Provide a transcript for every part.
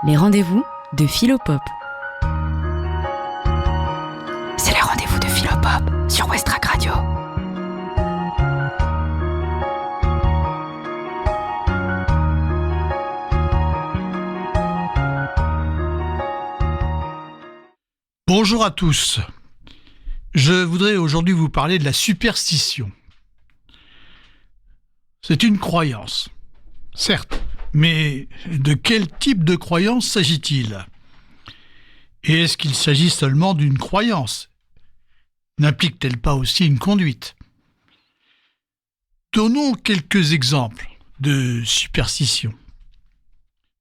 Les rendez-vous de Philopop. C'est les rendez-vous de Philopop sur Westrack Radio. Bonjour à tous. Je voudrais aujourd'hui vous parler de la superstition. C'est une croyance, certes, mais de quel type de croyance s'agit-il ? Et est-ce qu'il s'agit seulement d'une croyance ? N'implique-t-elle pas aussi une conduite ? Donnons quelques exemples de superstition.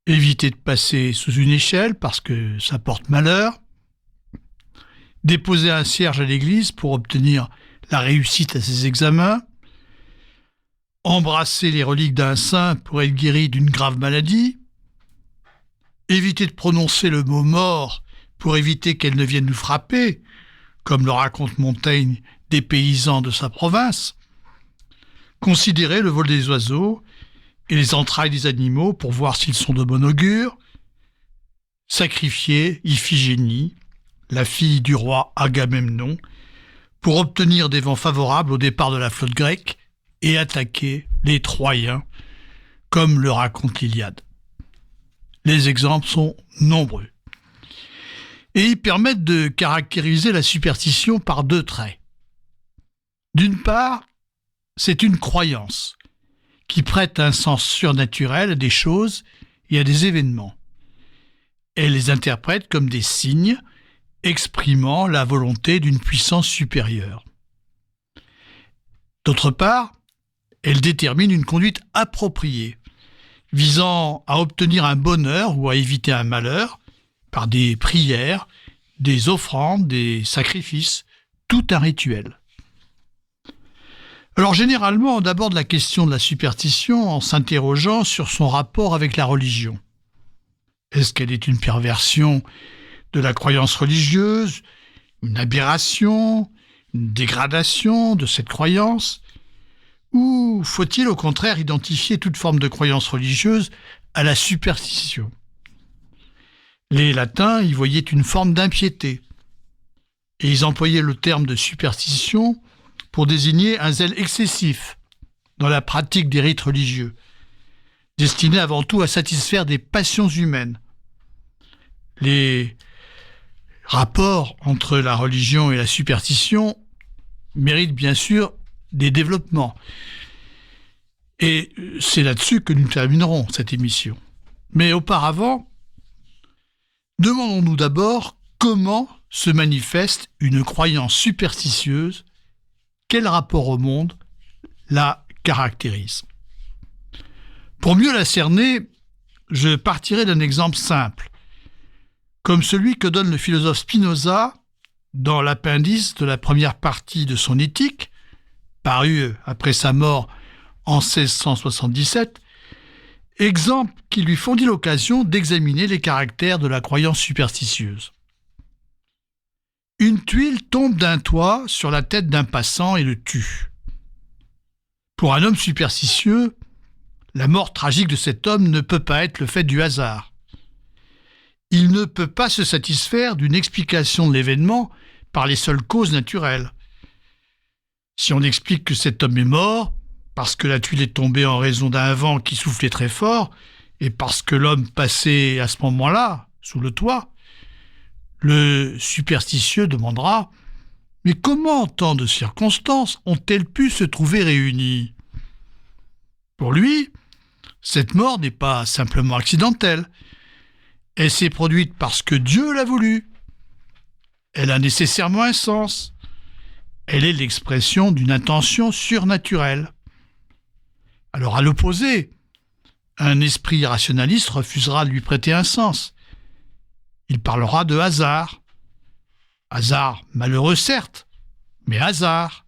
Éviter de passer sous une échelle parce que ça porte malheur. Déposer un cierge à l'église pour obtenir la réussite à ses examens. Embrasser les reliques d'un saint pour être guéri d'une grave maladie. Éviter de prononcer le mot mort pour éviter qu'elle ne vienne nous frapper, comme le raconte Montaigne des paysans de sa province. Considérer le vol des oiseaux et les entrailles des animaux pour voir s'ils sont de bon augure. Sacrifier Iphigénie, la fille du roi Agamemnon, pour obtenir des vents favorables au départ de la flotte grecque et attaquer les Troyens, comme le raconte l'Iliade. Les exemples sont nombreux. Et ils permettent de caractériser la superstition par deux traits. D'une part, c'est une croyance qui prête un sens surnaturel à des choses et à des événements. Elle les interprète comme des signes exprimant la volonté d'une puissance supérieure. D'autre part, elle détermine une conduite appropriée, visant à obtenir un bonheur ou à éviter un malheur par des prières, des offrandes, des sacrifices, tout un rituel. Alors généralement, on aborde la question de la superstition en s'interrogeant sur son rapport avec la religion. Est-ce qu'elle est une perversion de la croyance religieuse, une aberration, une dégradation de cette croyance ? Ou faut-il au contraire identifier toute forme de croyance religieuse à la superstition ? Les Latins y voyaient une forme d'impiété, et ils employaient le terme de superstition pour désigner un zèle excessif dans la pratique des rites religieux, destiné avant tout à satisfaire des passions humaines. Les rapports entre la religion et la superstition méritent bien sûr des développements. Et c'est là-dessus que nous terminerons cette émission. Mais auparavant, demandons-nous d'abord comment se manifeste une croyance superstitieuse, quel rapport au monde la caractérise. Pour mieux la cerner, je partirai d'un exemple simple, comme celui que donne le philosophe Spinoza dans l'appendice de la première partie de son Éthique, paru après sa mort en 1677, exemple qui lui fournit l'occasion d'examiner les caractères de la croyance superstitieuse. Une tuile tombe d'un toit sur la tête d'un passant et le tue. Pour un homme superstitieux, la mort tragique de cet homme ne peut pas être le fait du hasard. Il ne peut pas se satisfaire d'une explication de l'événement par les seules causes naturelles. Si on explique que cet homme est mort parce que la tuile est tombée en raison d'un vent qui soufflait très fort et parce que l'homme passait à ce moment-là sous le toit, le superstitieux demandera « Mais comment tant de circonstances ont-elles pu se trouver réunies ?» Pour lui, cette mort n'est pas simplement accidentelle. Elle s'est produite parce que Dieu l'a voulu. Elle a nécessairement un sens. Elle est l'expression d'une intention surnaturelle. Alors à l'opposé, un esprit rationaliste refusera de lui prêter un sens. Il parlera de hasard. Hasard malheureux certes, mais hasard.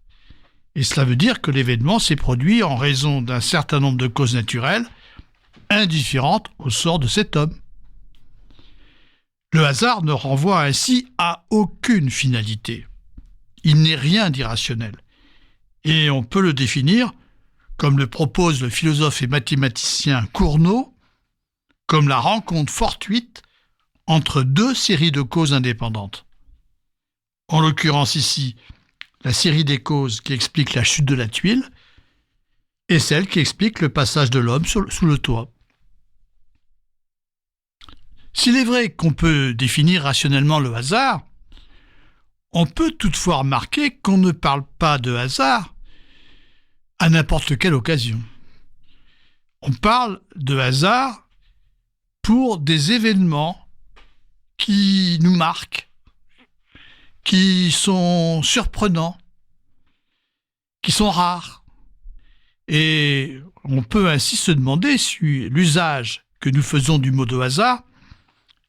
Et cela veut dire que l'événement s'est produit en raison d'un certain nombre de causes naturelles, indifférentes au sort de cet homme. Le hasard ne renvoie ainsi à aucune finalité. Il n'est rien d'irrationnel. Et on peut le définir, comme le propose le philosophe et mathématicien Cournot, comme la rencontre fortuite entre deux séries de causes indépendantes. En l'occurrence ici, la série des causes qui explique la chute de la tuile et celle qui explique le passage de l'homme sous le toit. S'il est vrai qu'on peut définir rationnellement le hasard, on peut toutefois remarquer qu'on ne parle pas de hasard à n'importe quelle occasion. On parle de hasard pour des événements qui nous marquent, qui sont surprenants, qui sont rares. Et on peut ainsi se demander si l'usage que nous faisons du mot de hasard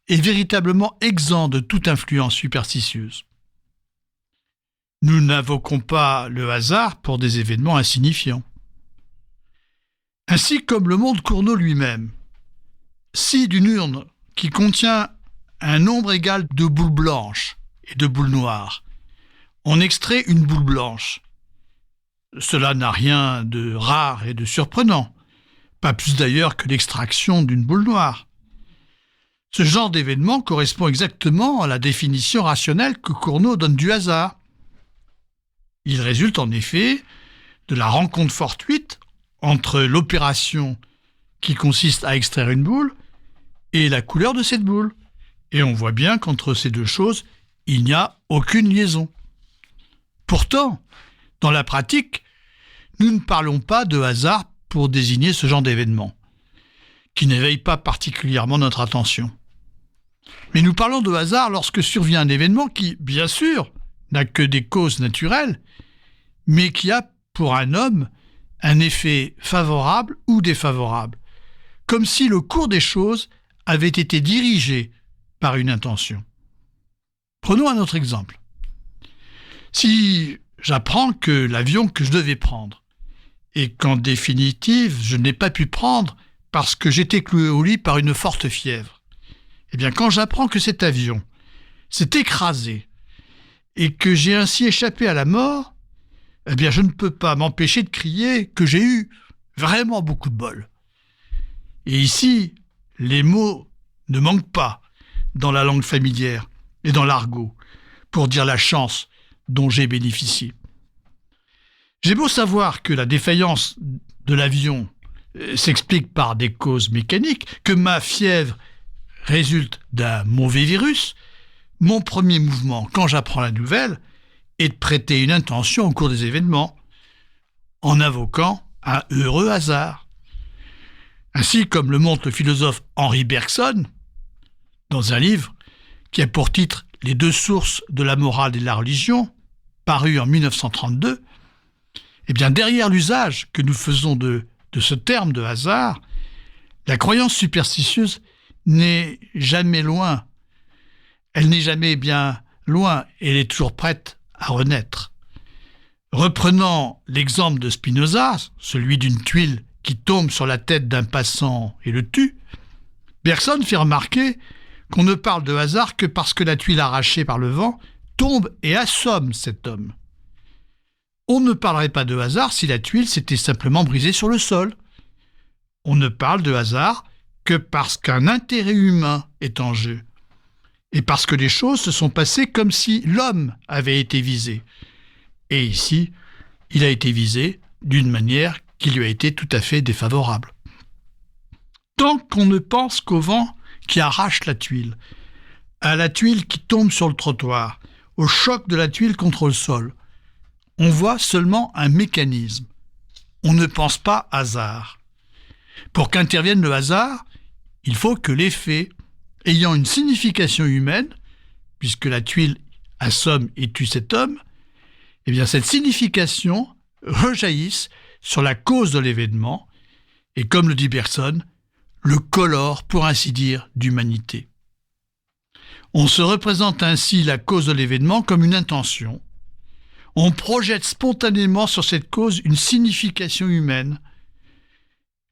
est véritablement exempt de toute influence superstitieuse. Nous n'invoquons pas le hasard pour des événements insignifiants. Ainsi comme le montre Cournot lui-même, si d'une urne qui contient un nombre égal de boules blanches et de boules noires, on extrait une boule blanche, cela n'a rien de rare et de surprenant, pas plus d'ailleurs que l'extraction d'une boule noire. Ce genre d'événement correspond exactement à la définition rationnelle que Cournot donne du hasard. Il résulte en effet de la rencontre fortuite entre l'opération qui consiste à extraire une boule et la couleur de cette boule. Et on voit bien qu'entre ces deux choses, il n'y a aucune liaison. Pourtant, dans la pratique, nous ne parlons pas de hasard pour désigner ce genre d'événement, qui n'éveille pas particulièrement notre attention. Mais nous parlons de hasard lorsque survient un événement qui, bien sûr, n'a que des causes naturelles, mais qui a, pour un homme, un effet favorable ou défavorable, comme si le cours des choses avait été dirigé par une intention. Prenons un autre exemple. Si j'apprends que l'avion que je devais prendre, et qu'en définitive, je n'ai pas pu prendre parce que j'étais cloué au lit par une forte fièvre, eh bien quand j'apprends que cet avion s'est écrasé et que j'ai ainsi échappé à la mort, eh bien je ne peux pas m'empêcher de crier que j'ai eu vraiment beaucoup de bol. Et ici, les mots ne manquent pas dans la langue familière et dans l'argot pour dire la chance dont j'ai bénéficié. J'ai beau savoir que la défaillance de l'avion s'explique par des causes mécaniques, que ma fièvre résulte d'un mauvais virus, mon premier mouvement, quand j'apprends la nouvelle, est de prêter une intention au cours des événements, en invoquant un heureux hasard. Ainsi comme le montre le philosophe Henri Bergson, dans un livre qui a pour titre « Les deux sources de la morale et de la religion », paru en 1932, eh bien derrière l'usage que nous faisons de ce terme de hasard, la croyance superstitieuse n'est jamais loin. Elle n'est jamais bien loin et elle est toujours prête à renaître. Reprenant l'exemple de Spinoza, celui d'une tuile qui tombe sur la tête d'un passant et le tue, Bergson fait remarquer qu'on ne parle de hasard que parce que la tuile arrachée par le vent tombe et assomme cet homme. On ne parlerait pas de hasard si la tuile s'était simplement brisée sur le sol. On ne parle de hasard que parce qu'un intérêt humain est en jeu, et parce que les choses se sont passées comme si l'homme avait été visé. Et ici, il a été visé d'une manière qui lui a été tout à fait défavorable. Tant qu'on ne pense qu'au vent qui arrache la tuile, à la tuile qui tombe sur le trottoir, au choc de la tuile contre le sol, on voit seulement un mécanisme. On ne pense pas hasard. Pour qu'intervienne le hasard, il faut que l'effet, ayant une signification humaine, puisque la tuile assomme et tue cet homme, eh bien cette signification rejaillisse sur la cause de l'événement, et comme le dit Bergson, le colore, pour ainsi dire, d'humanité. On se représente ainsi la cause de l'événement comme une intention. On projette spontanément sur cette cause une signification humaine.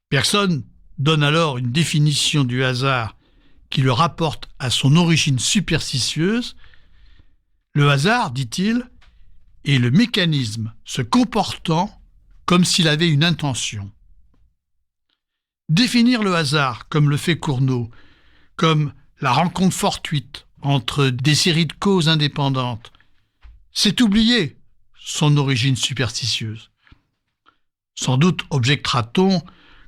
Bergson donne alors une définition du hasard qui le rapporte à son origine superstitieuse. Le hasard, dit-il, est le mécanisme se comportant comme s'il avait une intention. Définir le hasard, comme le fait Cournot, comme la rencontre fortuite entre des séries de causes indépendantes, c'est oublier son origine superstitieuse. Sans doute objectera-t-on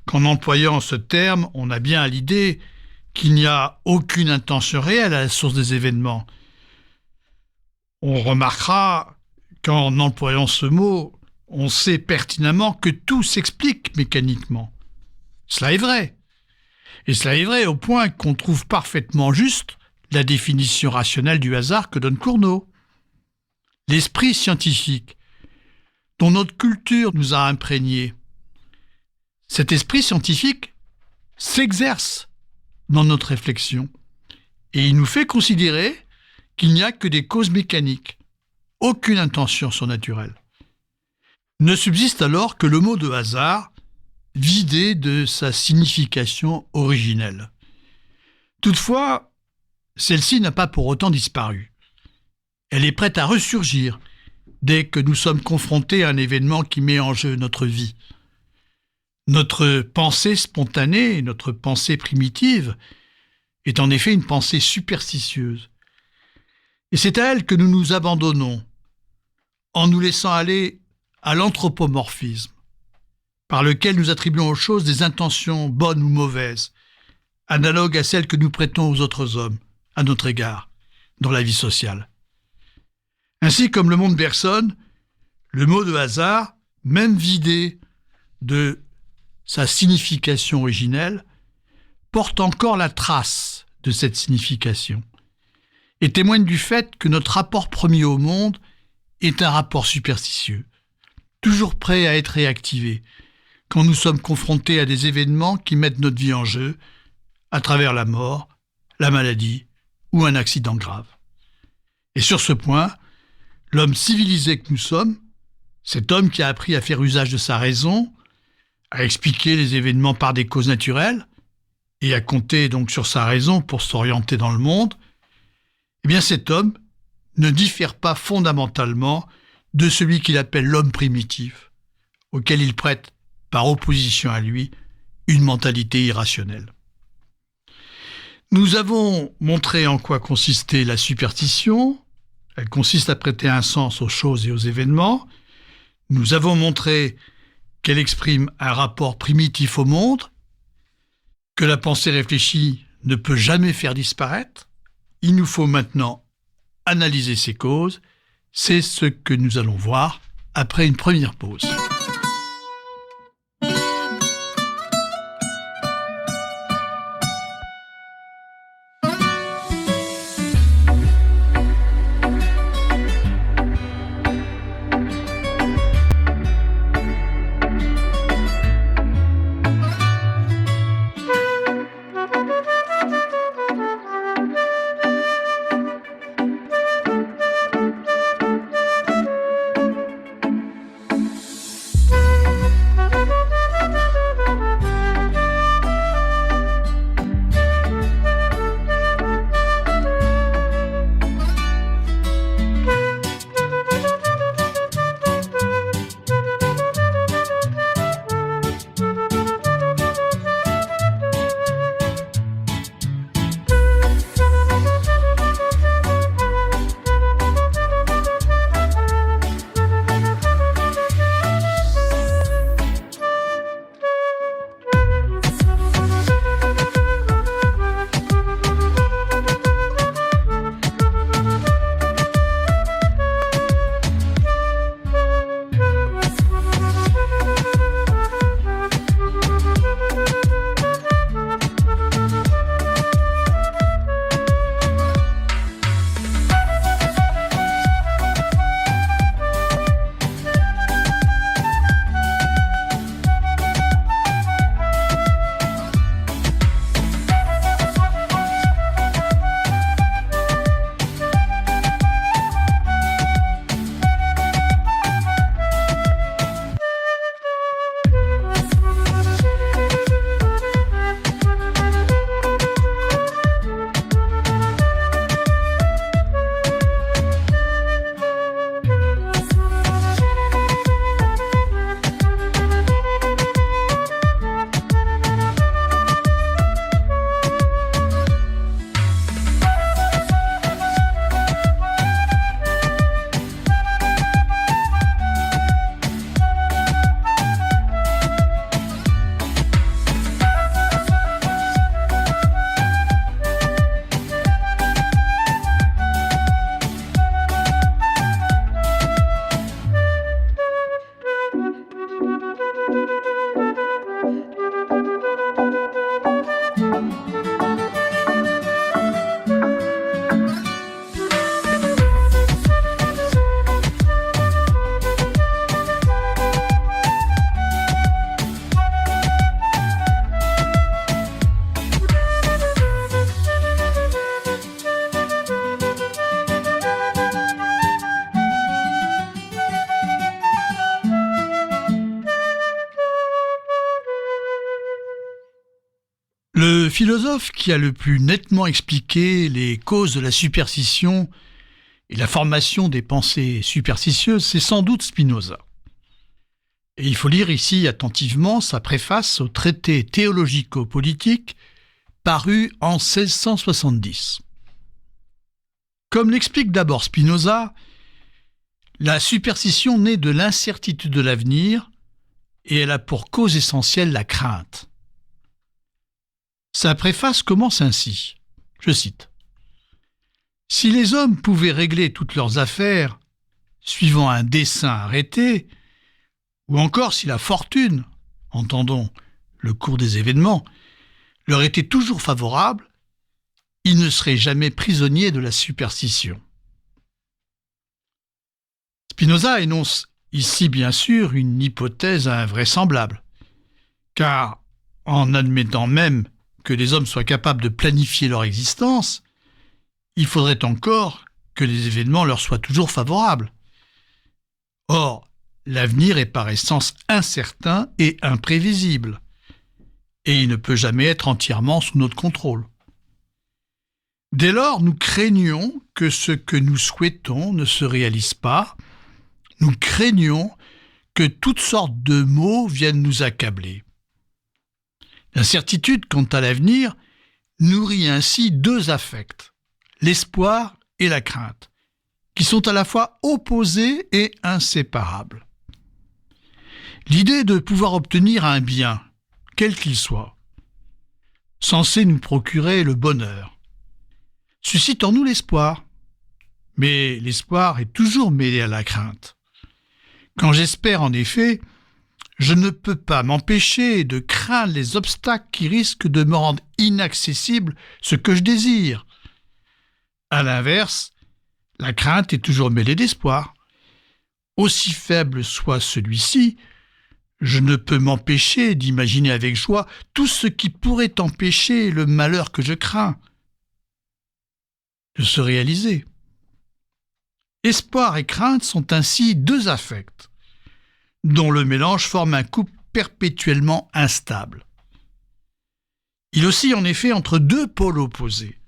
qu'en employant ce terme, on a bien à l'idée qu'il n'y a aucune intention réelle à la source des événements. On remarquera qu'en employant ce mot, on sait pertinemment que tout s'explique mécaniquement. Cela est vrai. Et cela est vrai au point qu'on trouve parfaitement juste la définition rationnelle du hasard que donne Cournot. L'esprit scientifique dont notre culture nous a imprégnés, cet esprit scientifique s'exerce dans notre réflexion et il nous fait considérer qu'il n'y a que des causes mécaniques, aucune intention surnaturelle. Ne subsiste alors que le mot de hasard, vidé de sa signification originelle. Toutefois, celle-ci n'a pas pour autant disparu. Elle est prête à ressurgir dès que nous sommes confrontés à un événement qui met en jeu notre vie. Notre pensée spontanée, notre pensée primitive, est en effet une pensée superstitieuse. Et c'est à elle que nous nous abandonnons, en nous laissant aller à l'anthropomorphisme, par lequel nous attribuons aux choses des intentions bonnes ou mauvaises, analogues à celles que nous prêtons aux autres hommes, à notre égard, dans la vie sociale. Ainsi comme le monde Bergson, le mot de hasard, même vidé de sa signification originelle, porte encore la trace de cette signification et témoigne du fait que notre rapport premier au monde est un rapport superstitieux, toujours prêt à être réactivé quand nous sommes confrontés à des événements qui mettent notre vie en jeu à travers la mort, la maladie ou un accident grave. Et sur ce point, l'homme civilisé que nous sommes, cet homme qui a appris à faire usage de sa raison, à expliquer les événements par des causes naturelles et à compter donc sur sa raison pour s'orienter dans le monde, eh bien cet homme ne diffère pas fondamentalement de celui qu'il appelle l'homme primitif, auquel il prête, par opposition à lui, une mentalité irrationnelle. Nous avons montré en quoi consistait la superstition. Elle consiste à prêter un sens aux choses et aux événements. Nous avons montré qu'elle exprime un rapport primitif au monde, que la pensée réfléchie ne peut jamais faire disparaître. Il nous faut maintenant analyser ces causes. C'est ce que nous allons voir après une première pause. Le philosophe qui a le plus nettement expliqué les causes de la superstition et la formation des pensées superstitieuses, c'est sans doute Spinoza. Et il faut lire ici attentivement sa préface au traité théologico-politique paru en 1670. Comme l'explique d'abord Spinoza, la superstition naît de l'incertitude de l'avenir et elle a pour cause essentielle la crainte. Sa préface commence ainsi, je cite. « Si les hommes pouvaient régler toutes leurs affaires suivant un dessein arrêté, ou encore si la fortune, entendons le cours des événements, leur était toujours favorable, ils ne seraient jamais prisonniers de la superstition. » Spinoza énonce ici bien sûr une hypothèse invraisemblable, car en admettant même que les hommes soient capables de planifier leur existence, il faudrait encore que les événements leur soient toujours favorables. Or, l'avenir est par essence incertain et imprévisible, et il ne peut jamais être entièrement sous notre contrôle. Dès lors, nous craignons que ce que nous souhaitons ne se réalise pas, nous craignons que toutes sortes de maux viennent nous accabler. L'incertitude quant à l'avenir nourrit ainsi deux affects, l'espoir et la crainte, qui sont à la fois opposés et inséparables. L'idée de pouvoir obtenir un bien, quel qu'il soit, censé nous procurer le bonheur, suscite en nous l'espoir. Mais l'espoir est toujours mêlé à la crainte. Quand j'espère en effet, je ne peux pas m'empêcher de craindre les obstacles qui risquent de me rendre inaccessible ce que je désire. À l'inverse, la crainte est toujours mêlée d'espoir. Aussi faible soit celui-ci, je ne peux m'empêcher d'imaginer avec joie tout ce qui pourrait empêcher le malheur que je crains de se réaliser. Espoir et crainte sont ainsi deux affects, dont le mélange forme un couple perpétuellement instable. Il oscille en effet entre deux pôles opposés,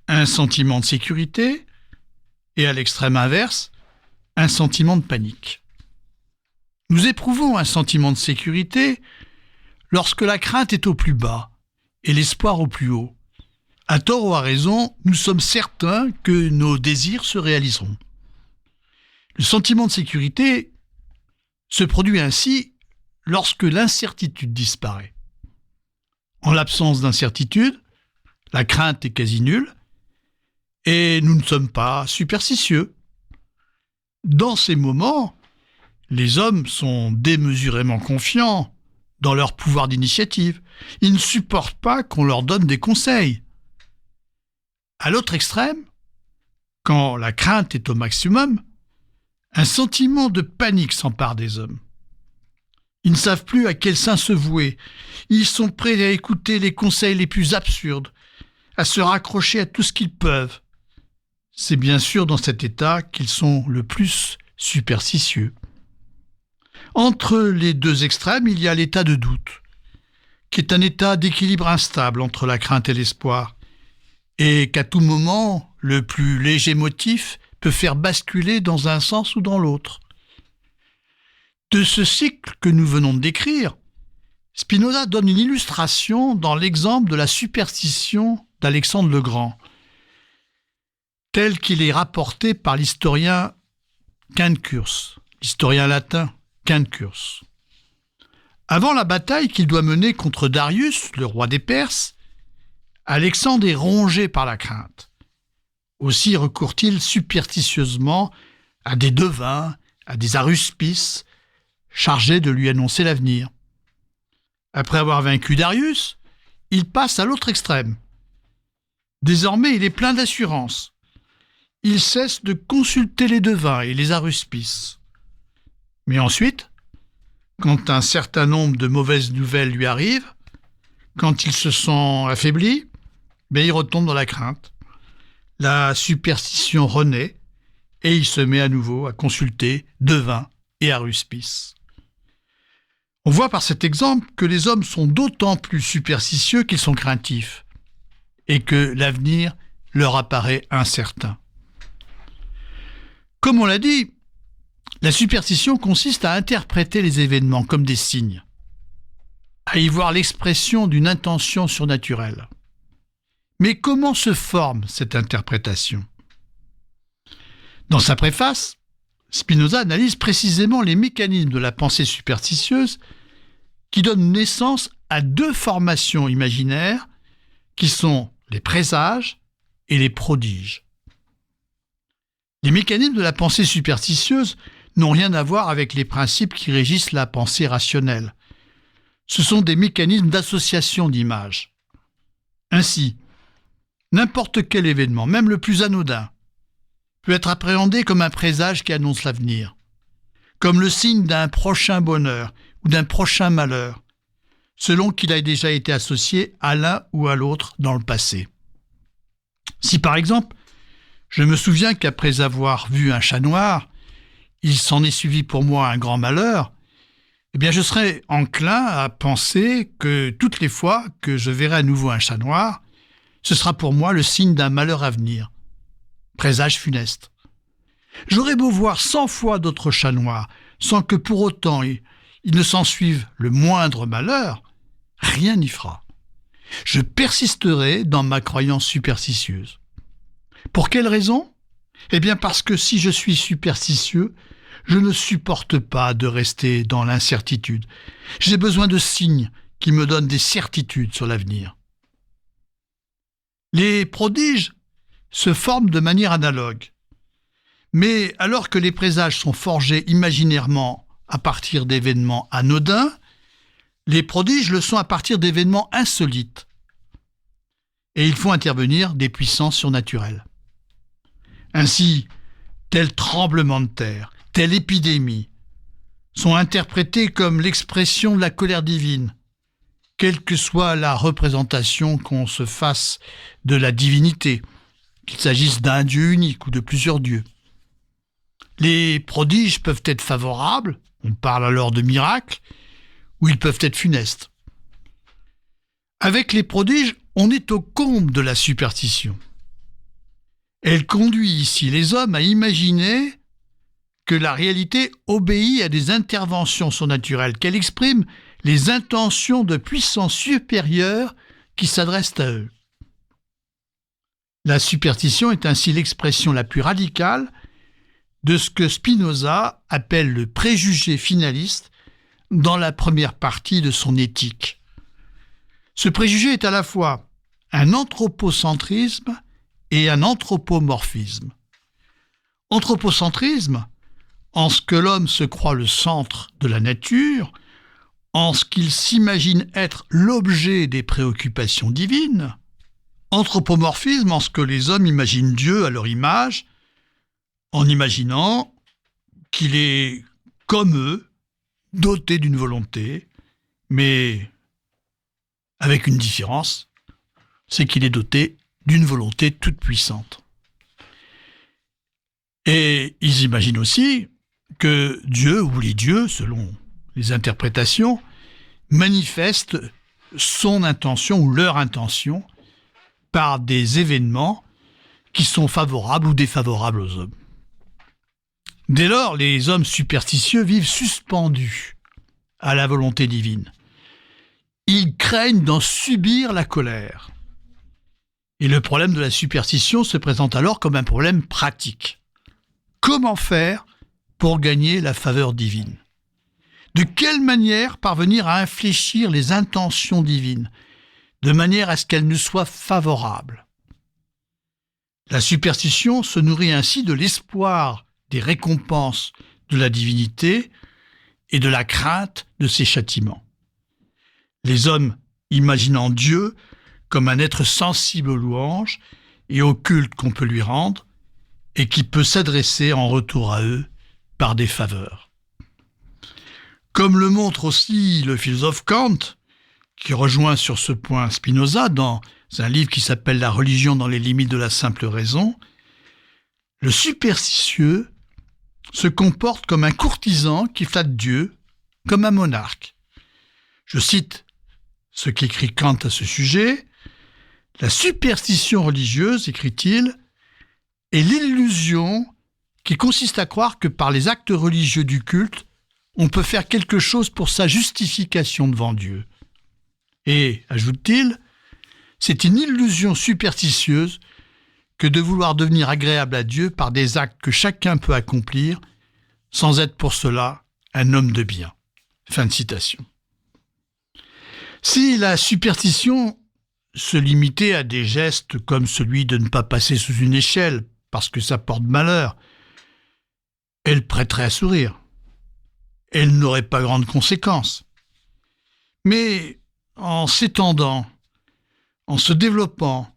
un sentiment de sécurité et à l'extrême inverse, un sentiment de panique. Nous éprouvons un sentiment de sécurité lorsque la crainte est au plus bas et l'espoir au plus haut. À tort ou à raison, nous sommes certains que nos désirs se réaliseront. Le sentiment de sécurité se produit ainsi lorsque l'incertitude disparaît. En l'absence d'incertitude, la crainte est quasi nulle et nous ne sommes pas superstitieux. Dans ces moments, les hommes sont démesurément confiants dans leur pouvoir d'initiative. Ils ne supportent pas qu'on leur donne des conseils. À l'autre extrême, quand la crainte est au maximum, un sentiment de panique s'empare des hommes. Ils ne savent plus à quel saint se vouer. Ils sont prêts à écouter les conseils les plus absurdes, à se raccrocher à tout ce qu'ils peuvent. C'est bien sûr dans cet état qu'ils sont le plus superstitieux. Entre les deux extrêmes, il y a l'état de doute, qui est un état d'équilibre instable entre la crainte et l'espoir, et qu'à tout moment, le plus léger motif peut faire basculer dans un sens ou dans l'autre. De ce cycle que nous venons de décrire, Spinoza donne une illustration dans l'exemple de la superstition d'Alexandre le Grand, tel qu'il est rapporté par l'historien Quincurs, l'historien latin Quincurs. Avant la bataille qu'il doit mener contre Darius, le roi des Perses, Alexandre est rongé par la crainte. Aussi recourt-il superstitieusement à des devins, à des aruspices, chargés de lui annoncer l'avenir. Après avoir vaincu Darius, il passe à l'autre extrême. Désormais, il est plein d'assurance. Il cesse de consulter les devins et les aruspices. Mais ensuite, quand un certain nombre de mauvaises nouvelles lui arrivent, quand il se sent affaibli, il retombe dans la crainte. La superstition renaît et il se met à nouveau à consulter devins et aruspices. On voit par cet exemple que les hommes sont d'autant plus superstitieux qu'ils sont craintifs et que l'avenir leur apparaît incertain. Comme on l'a dit, la superstition consiste à interpréter les événements comme des signes, à y voir l'expression d'une intention surnaturelle. Mais comment se forme cette interprétation ? Dans sa préface, Spinoza analyse précisément les mécanismes de la pensée superstitieuse qui donnent naissance à deux formations imaginaires qui sont les présages et les prodiges. Les mécanismes de la pensée superstitieuse n'ont rien à voir avec les principes qui régissent la pensée rationnelle. Ce sont des mécanismes d'association d'images. Ainsi, n'importe quel événement, même le plus anodin, peut être appréhendé comme un présage qui annonce l'avenir, comme le signe d'un prochain bonheur ou d'un prochain malheur, selon qu'il a déjà été associé à l'un ou à l'autre dans le passé. Si par exemple, je me souviens qu'après avoir vu un chat noir, il s'en est suivi pour moi un grand malheur, eh bien je serais enclin à penser que toutes les fois que je verrai à nouveau un chat noir, ce sera pour moi le signe d'un malheur à venir, présage funeste. J'aurais beau voir 100 fois d'autres chats noirs, sans que pour autant il ne s'en suive le moindre malheur, rien n'y fera. Je persisterai dans ma croyance superstitieuse. Pour quelle raison ? Eh bien parce que si je suis superstitieux, je ne supporte pas de rester dans l'incertitude. J'ai besoin de signes qui me donnent des certitudes sur l'avenir. Les prodiges se forment de manière analogue. Mais alors que les présages sont forgés imaginairement à partir d'événements anodins, les prodiges le sont à partir d'événements insolites. Et ils font intervenir des puissances surnaturelles. Ainsi, tel tremblement de terre, telle épidémie, sont interprétés comme l'expression de la colère divine, quelle que soit la représentation qu'on se fasse de la divinité, qu'il s'agisse d'un dieu unique ou de plusieurs dieux. Les prodiges peuvent être favorables, on parle alors de miracles, ou ils peuvent être funestes. Avec les prodiges, on est au comble de la superstition. Elle conduit ici les hommes à imaginer que la réalité obéit à des interventions surnaturelles, qu'elle exprime les intentions de puissance supérieure qui s'adressent à eux. La superstition est ainsi l'expression la plus radicale de ce que Spinoza appelle le préjugé finaliste dans la première partie de son Éthique. Ce préjugé est à la fois un anthropocentrisme et un anthropomorphisme. Anthropocentrisme, en ce que l'homme se croit le centre de la nature, en ce qu'il s'imagine être l'objet des préoccupations divines. Anthropomorphisme, en ce que les hommes imaginent Dieu à leur image, en imaginant qu'il est comme eux, doté d'une volonté, mais avec une différence, c'est qu'il est doté d'une volonté toute puissante. Et ils imaginent aussi que Dieu ou les dieux, selon les interprétations, manifestent son intention ou leur intention par des événements qui sont favorables ou défavorables aux hommes. Dès lors, les hommes superstitieux vivent suspendus à la volonté divine. Ils craignent d'en subir la colère. Et le problème de la superstition se présente alors comme un problème pratique. Comment faire pour gagner la faveur divine ? De quelle manière parvenir à infléchir les intentions divines, de manière à ce qu'elles nous soient favorables ? La superstition se nourrit ainsi de l'espoir des récompenses de la divinité et de la crainte de ses châtiments. Les hommes imaginant Dieu comme un être sensible aux louanges et au culte qu'on peut lui rendre et qui peut s'adresser en retour à eux par des faveurs. Comme le montre aussi le philosophe Kant, qui rejoint sur ce point Spinoza dans un livre qui s'appelle « La religion dans les limites de la simple raison », le superstitieux se comporte comme un courtisan qui flatte Dieu, comme un monarque. Je cite ce qu'écrit Kant à ce sujet. « La superstition religieuse, écrit-il, est l'illusion qui consiste à croire que par les actes religieux du culte, on peut faire quelque chose pour sa justification devant Dieu. Et, ajoute-t-il, c'est une illusion superstitieuse que de vouloir devenir agréable à Dieu par des actes que chacun peut accomplir sans être pour cela un homme de bien. » Fin de citation. Si la superstition se limitait à des gestes comme celui de ne pas passer sous une échelle parce que ça porte malheur, elle prêterait à sourire. Elle n'aurait pas grande conséquence. Mais en s'étendant, en se développant,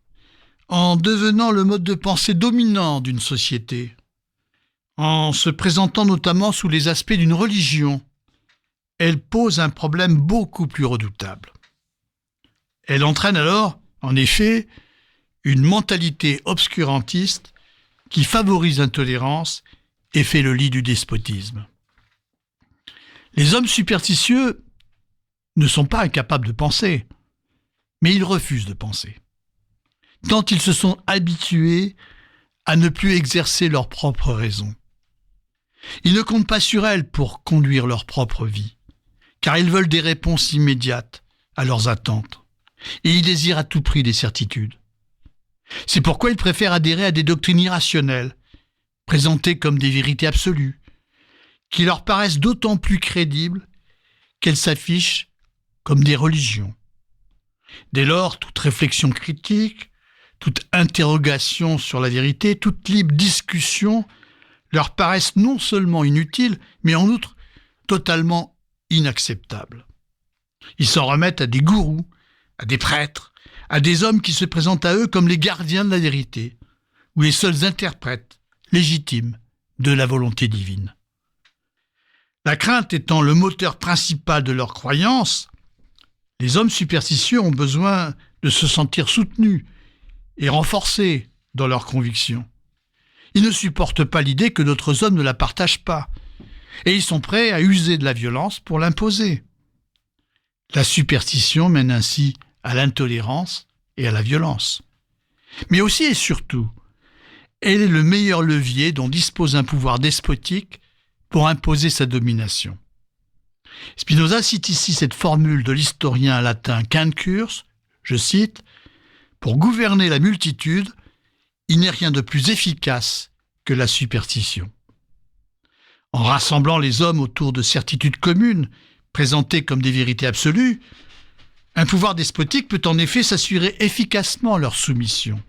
en devenant le mode de pensée dominant d'une société, en se présentant notamment sous les aspects d'une religion, elle pose un problème beaucoup plus redoutable. Elle entraîne alors, en effet, une mentalité obscurantiste qui favorise l'intolérance et fait le lit du despotisme. Les hommes superstitieux ne sont pas incapables de penser, mais ils refusent de penser, tant ils se sont habitués à ne plus exercer leur propre raison. Ils ne comptent pas sur elles pour conduire leur propre vie, car ils veulent des réponses immédiates à leurs attentes, et ils désirent à tout prix des certitudes. C'est pourquoi ils préfèrent adhérer à des doctrines irrationnelles, présentées comme des vérités absolues, qui leur paraissent d'autant plus crédibles qu'elles s'affichent comme des religions. Dès lors, toute réflexion critique, toute interrogation sur la vérité, toute libre discussion leur paraissent non seulement inutiles, mais en outre totalement inacceptables. Ils s'en remettent à des gourous, à des prêtres, à des hommes qui se présentent à eux comme les gardiens de la vérité, ou les seuls interprètes légitimes de la volonté divine. La crainte étant le moteur principal de leur croyance, les hommes superstitieux ont besoin de se sentir soutenus et renforcés dans leurs convictions. Ils ne supportent pas l'idée que d'autres hommes ne la partagent pas, et ils sont prêts à user de la violence pour l'imposer. La superstition mène ainsi à l'intolérance et à la violence. Mais aussi et surtout, elle est le meilleur levier dont dispose un pouvoir despotique pour imposer sa domination. Spinoza cite ici cette formule de l'historien latin Quincurs, je cite, « Pour gouverner la multitude, il n'est rien de plus efficace que la superstition. » En rassemblant les hommes autour de certitudes communes, présentées comme des vérités absolues, un pouvoir despotique peut en effet s'assurer efficacement leur soumission.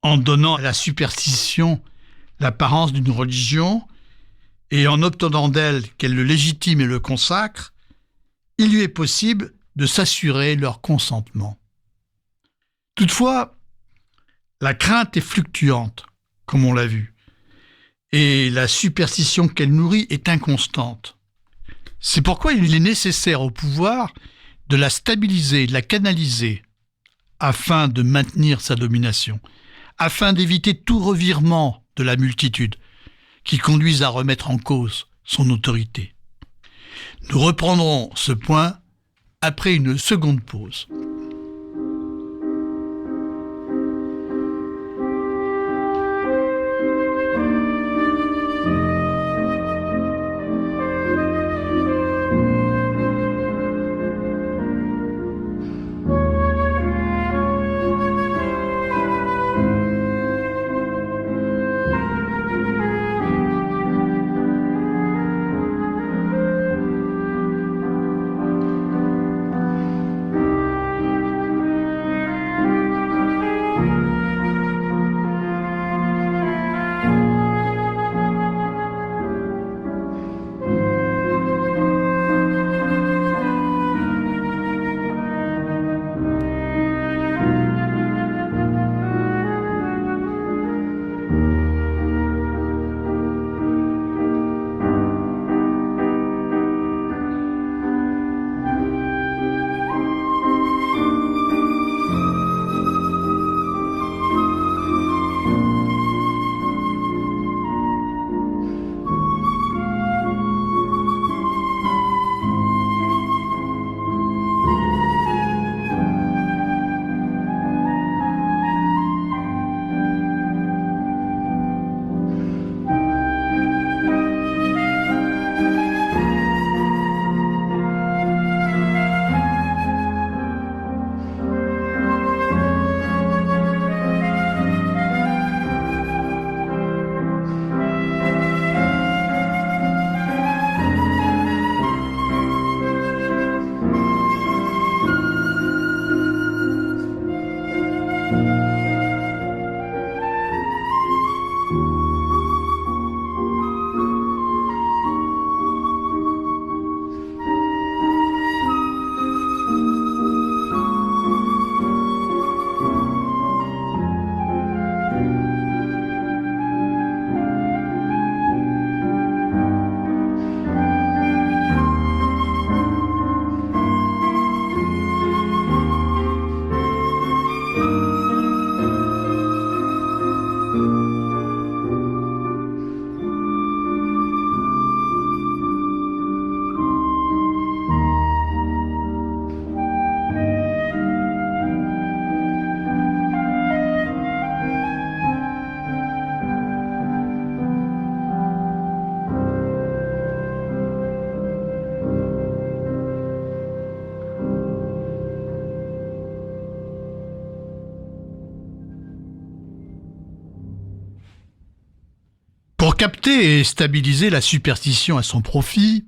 En donnant à la superstition l'apparence d'une religion et en obtenant d'elle qu'elle le légitime et le consacre, il lui est possible de s'assurer leur consentement. Toutefois, la crainte est fluctuante, comme on l'a vu, et la superstition qu'elle nourrit est inconstante. C'est pourquoi il est nécessaire au pouvoir de la stabiliser, de la canaliser, afin de maintenir sa domination, afin d'éviter tout revirement de la multitude qui conduise à remettre en cause son autorité. Nous reprendrons ce point après une seconde pause. Pour capter et stabiliser la superstition à son profit,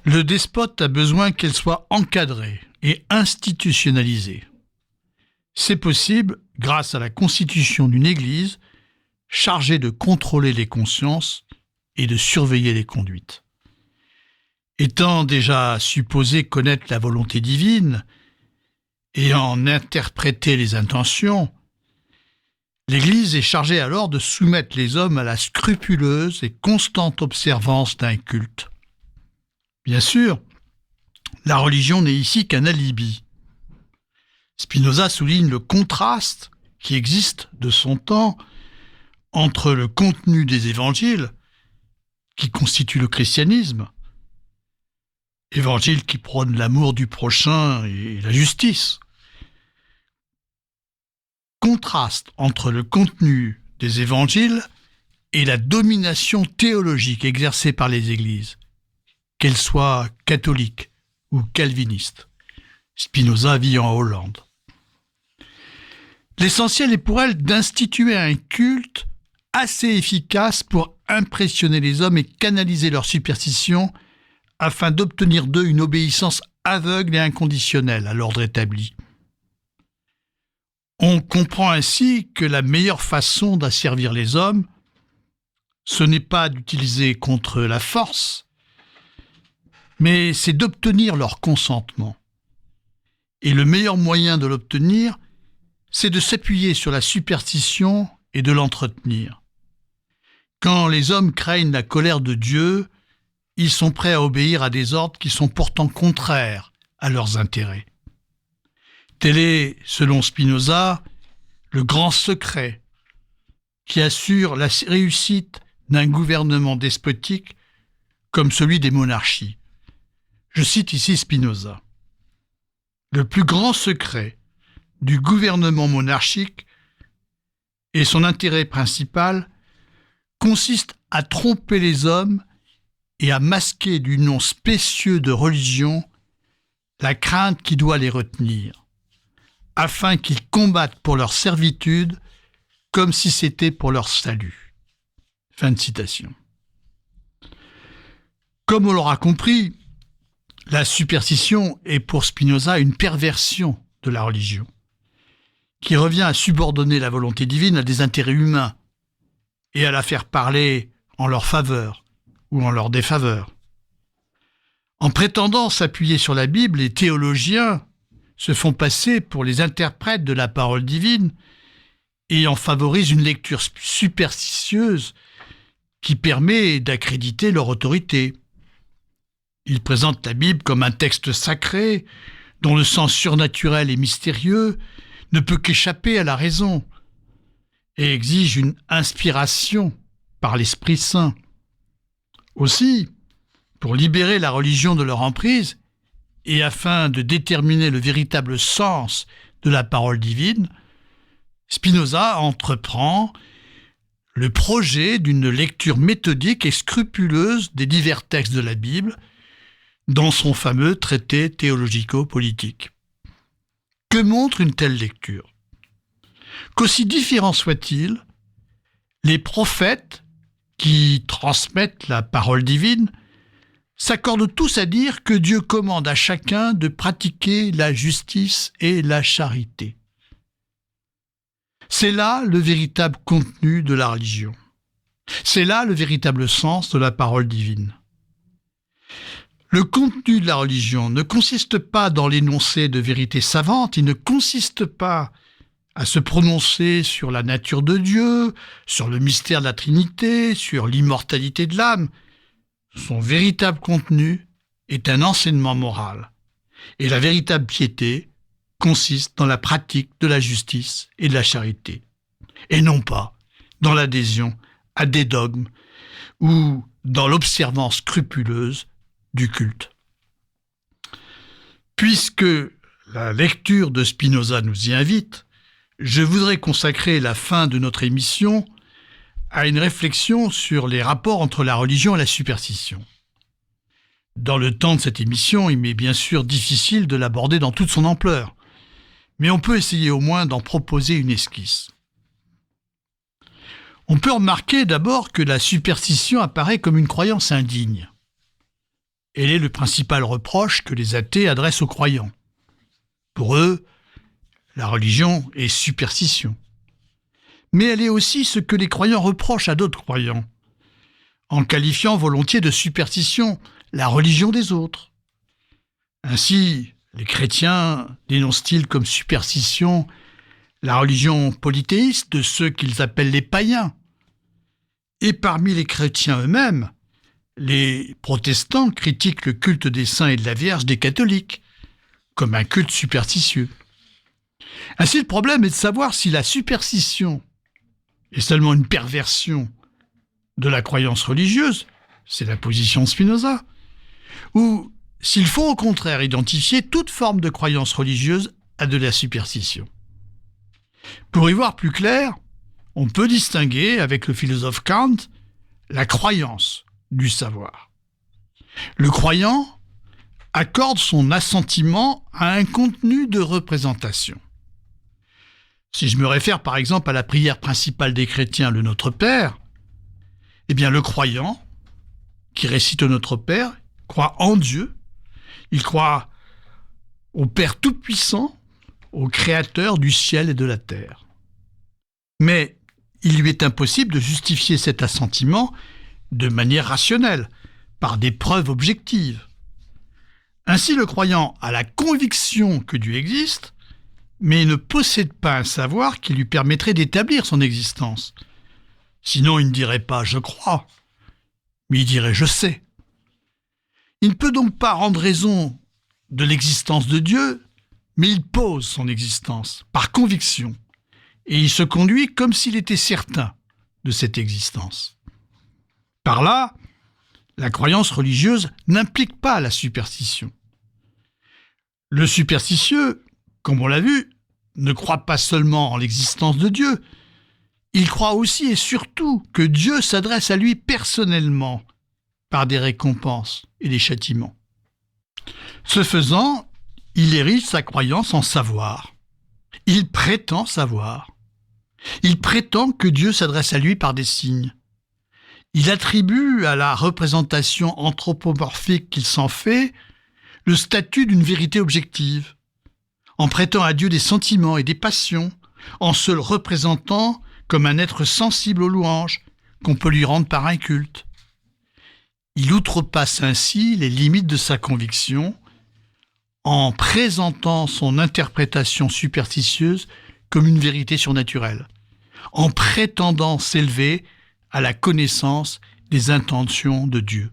le despote a besoin qu'elle soit encadrée et institutionnalisée. C'est possible grâce à la constitution d'une Église chargée de contrôler les consciences et de surveiller les conduites. Étant déjà supposé connaître la volonté divine et en interpréter les intentions, l'Église est chargée alors de soumettre les hommes à la scrupuleuse et constante observance d'un culte. Bien sûr, la religion n'est ici qu'un alibi. Spinoza souligne le contraste qui existe de son temps entre le contenu des évangiles, qui constitue le christianisme, évangile qui prône l'amour du prochain et la justice. Contraste entre le contenu des évangiles et la domination théologique exercée par les églises, qu'elles soient catholiques ou calvinistes. Spinoza vit en Hollande. L'essentiel est pour elle d'instituer un culte assez efficace pour impressionner les hommes et canaliser leur superstition afin d'obtenir d'eux une obéissance aveugle et inconditionnelle à l'ordre établi. On comprend ainsi que la meilleure façon d'asservir les hommes, ce n'est pas d'utiliser contre la force, mais c'est d'obtenir leur consentement. Et le meilleur moyen de l'obtenir, c'est de s'appuyer sur la superstition et de l'entretenir. Quand les hommes craignent la colère de Dieu, ils sont prêts à obéir à des ordres qui sont pourtant contraires à leurs intérêts. Tel est, selon Spinoza, le grand secret qui assure la réussite d'un gouvernement despotique comme celui des monarchies. Je cite ici Spinoza. Le plus grand secret du gouvernement monarchique et son intérêt principal consiste à tromper les hommes et à masquer du nom spécieux de religion la crainte qui doit les retenir, afin qu'ils combattent pour leur servitude comme si c'était pour leur salut. Fin de citation. Comme on l'aura compris, la superstition est pour Spinoza une perversion de la religion, qui revient à subordonner la volonté divine à des intérêts humains et à la faire parler en leur faveur ou en leur défaveur. En prétendant s'appuyer sur la Bible, les théologiens se font passer pour les interprètes de la parole divine et en favorisent une lecture superstitieuse qui permet d'accréditer leur autorité. Ils présentent la Bible comme un texte sacré dont le sens surnaturel et mystérieux ne peut qu'échapper à la raison et exige une inspiration par l'Esprit Saint. Aussi, pour libérer la religion de leur emprise et afin de déterminer le véritable sens de la parole divine, Spinoza entreprend le projet d'une lecture méthodique et scrupuleuse des divers textes de la Bible dans son fameux traité théologico-politique. Que montre une telle lecture ? Qu'aussi différents soient-ils, les prophètes qui transmettent la parole divine s'accordent tous à dire que Dieu commande à chacun de pratiquer la justice et la charité. C'est là le véritable contenu de la religion. C'est là le véritable sens de la parole divine. Le contenu de la religion ne consiste pas dans l'énoncé de vérités savantes, il ne consiste pas à se prononcer sur la nature de Dieu, sur le mystère de la Trinité, sur l'immortalité de l'âme. Son véritable contenu est un enseignement moral. Et la véritable piété consiste dans la pratique de la justice et de la charité, et non pas dans l'adhésion à des dogmes ou dans l'observance scrupuleuse du culte. Puisque la lecture de Spinoza nous y invite, je voudrais consacrer la fin de notre émission à une réflexion sur les rapports entre la religion et la superstition. Dans le temps de cette émission, il m'est bien sûr difficile de l'aborder dans toute son ampleur, mais on peut essayer au moins d'en proposer une esquisse. On peut remarquer d'abord que la superstition apparaît comme une croyance indigne. Elle est le principal reproche que les athées adressent aux croyants. Pour eux, la religion est superstition. Mais elle est aussi ce que les croyants reprochent à d'autres croyants, en qualifiant volontiers de superstition la religion des autres. Ainsi, les chrétiens dénoncent-ils comme superstition la religion polythéiste de ceux qu'ils appellent les païens. Et parmi les chrétiens eux-mêmes, les protestants critiquent le culte des saints et de la Vierge des catholiques, comme un culte superstitieux. Ainsi, le problème est de savoir si la superstition est seulement une perversion de la croyance religieuse, c'est la position de Spinoza, ou s'il faut au contraire identifier toute forme de croyance religieuse à de la superstition. Pour y voir plus clair, on peut distinguer, avec le philosophe Kant, la croyance du savoir. Le croyant accorde son assentiment à un contenu de représentation. Si je me réfère par exemple à la prière principale des chrétiens, le Notre Père, eh bien le croyant, qui récite le Notre Père, croit en Dieu, il croit au Père Tout-Puissant, au Créateur du ciel et de la terre. Mais il lui est impossible de justifier cet assentiment de manière rationnelle, par des preuves objectives. Ainsi, le croyant a la conviction que Dieu existe, mais il ne possède pas un savoir qui lui permettrait d'établir son existence. Sinon, il ne dirait pas « je crois », mais il dirait « je sais ». Il ne peut donc pas rendre raison de l'existence de Dieu, mais il pose son existence par conviction, et il se conduit comme s'il était certain de cette existence. Par là, la croyance religieuse n'implique pas la superstition. Le superstitieux, comme on l'a vu, ne croit pas seulement en l'existence de Dieu, il croit aussi et surtout que Dieu s'adresse à lui personnellement par des récompenses et des châtiments. Ce faisant, il érige sa croyance en savoir. Il prétend savoir. Il prétend que Dieu s'adresse à lui par des signes. Il attribue à la représentation anthropomorphique qu'il s'en fait le statut d'une vérité objective, en prêtant à Dieu des sentiments et des passions, en se le représentant comme un être sensible aux louanges qu'on peut lui rendre par un culte. Il outrepasse ainsi les limites de sa conviction en présentant son interprétation superstitieuse comme une vérité surnaturelle, en prétendant s'élever à la connaissance des intentions de Dieu.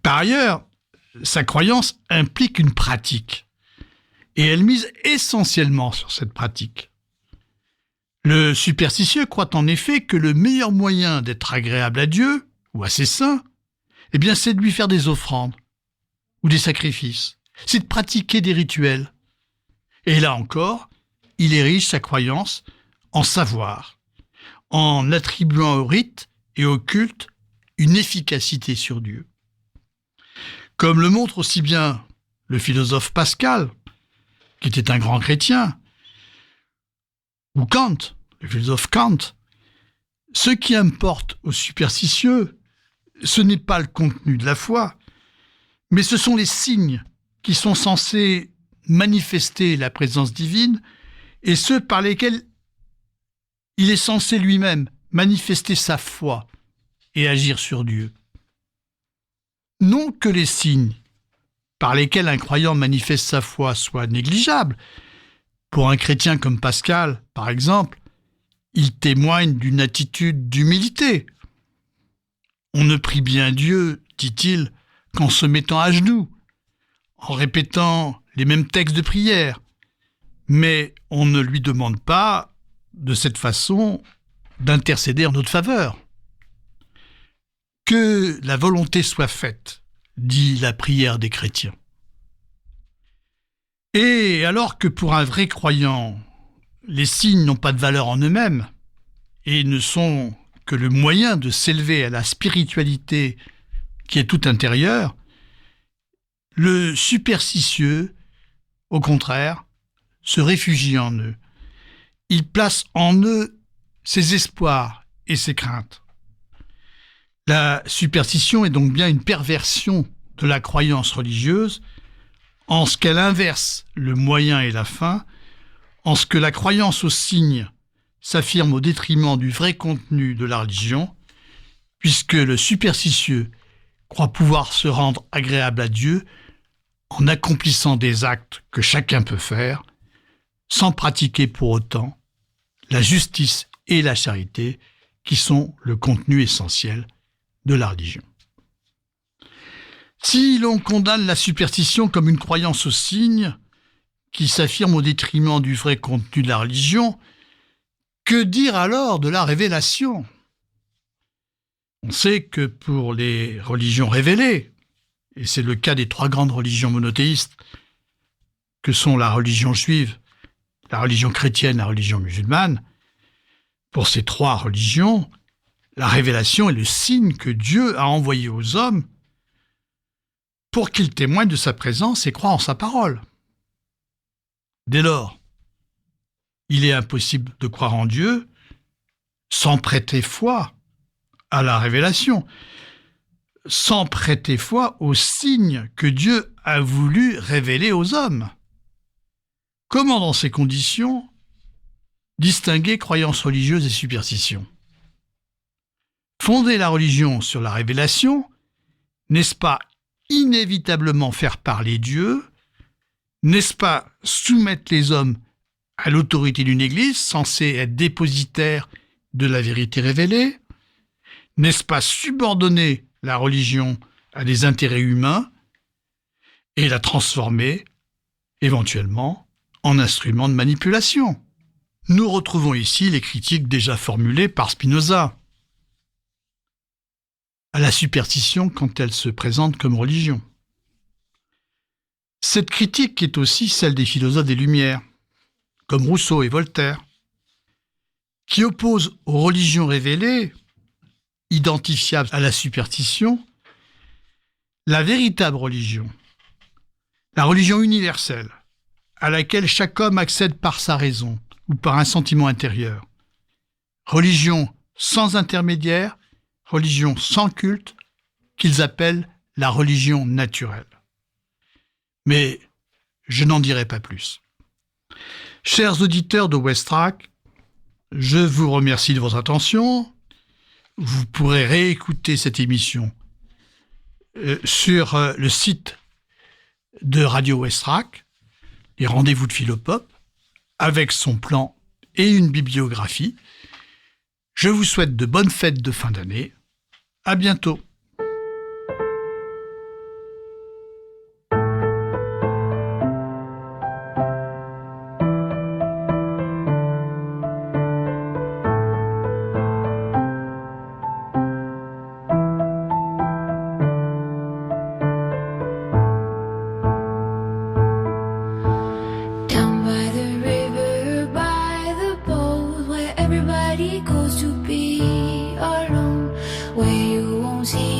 Par ailleurs, sa croyance implique une pratique, et elle mise essentiellement sur cette pratique. Le superstitieux croit en effet que le meilleur moyen d'être agréable à Dieu, ou à ses saints, eh bien, c'est de lui faire des offrandes, ou des sacrifices, c'est de pratiquer des rituels. Et là encore, il érige sa croyance en savoir, en attribuant au rite et au culte une efficacité sur Dieu. Comme le montre aussi bien le philosophe Pascal, qui était un grand chrétien, ou Kant, le philosophe Kant, ce qui importe aux superstitieux, ce n'est pas le contenu de la foi, mais ce sont les signes qui sont censés manifester la présence divine et ceux par lesquels il est censé lui-même manifester sa foi et agir sur Dieu. Non que les signes par lesquels un croyant manifeste sa foi soient négligeables. Pour un chrétien comme Pascal, par exemple, il témoigne d'une attitude d'humilité. On ne prie bien Dieu, dit-il, qu'en se mettant à genoux, en répétant les mêmes textes de prière, mais on ne lui demande pas, de cette façon, d'intercéder en notre faveur. Que la volonté soit faite, dit la prière des chrétiens. Et alors que pour un vrai croyant, les signes n'ont pas de valeur en eux-mêmes et ne sont que le moyen de s'élever à la spiritualité qui est tout intérieure, le superstitieux, au contraire, se réfugie en eux. Il place en eux ses espoirs et ses craintes. La superstition est donc bien une perversion de la croyance religieuse en ce qu'elle inverse le moyen et la fin, en ce que la croyance aux signes s'affirme au détriment du vrai contenu de la religion, puisque le superstitieux croit pouvoir se rendre agréable à Dieu en accomplissant des actes que chacun peut faire, sans pratiquer pour autant la justice et la charité, qui sont le contenu essentiel de la religion. Si l'on condamne la superstition comme une croyance aux signes, qui s'affirme au détriment du vrai contenu de la religion, que dire alors de la révélation ? On sait que pour les religions révélées, et c'est le cas des 3 grandes religions monothéistes, que sont la religion juive, la religion chrétienne, la religion musulmane, pour ces 3 religions, la révélation est le signe que Dieu a envoyé aux hommes pour qu'ils témoignent de sa présence et croient en sa parole. Dès lors, il est impossible de croire en Dieu sans prêter foi à la révélation, sans prêter foi aux signes que Dieu a voulu révéler aux hommes. Comment, dans ces conditions, distinguer croyances religieuses et superstitions ? Fonder la religion sur la révélation, n'est-ce pas inévitablement faire parler Dieu ? N'est-ce pas soumettre les hommes à l'autorité d'une Église censée être dépositaire de la vérité révélée ? N'est-ce pas subordonner la religion à des intérêts humains et la transformer, éventuellement, en instrument de manipulation ? Nous retrouvons ici les critiques déjà formulées par Spinoza à la superstition quand elle se présente comme religion. Cette critique est aussi celle des philosophes des Lumières, comme Rousseau et Voltaire, qui opposent aux religions révélées, identifiables à la superstition, la véritable religion, la religion universelle, à laquelle chaque homme accède par sa raison ou par un sentiment intérieur. Religion sans intermédiaire, religion sans culte, qu'ils appellent la religion naturelle. Mais je n'en dirai pas plus. Chers auditeurs de Westrack, je vous remercie de votre attention. Vous pourrez réécouter cette émission sur le site de Radio Westrack, les rendez-vous de Philopop, avec son plan et une bibliographie. Je vous souhaite de bonnes fêtes de fin d'année. À bientôt. Down by the river, by the boat, where everybody goes to be alone, where you won't see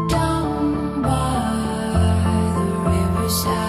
Down by the riverside.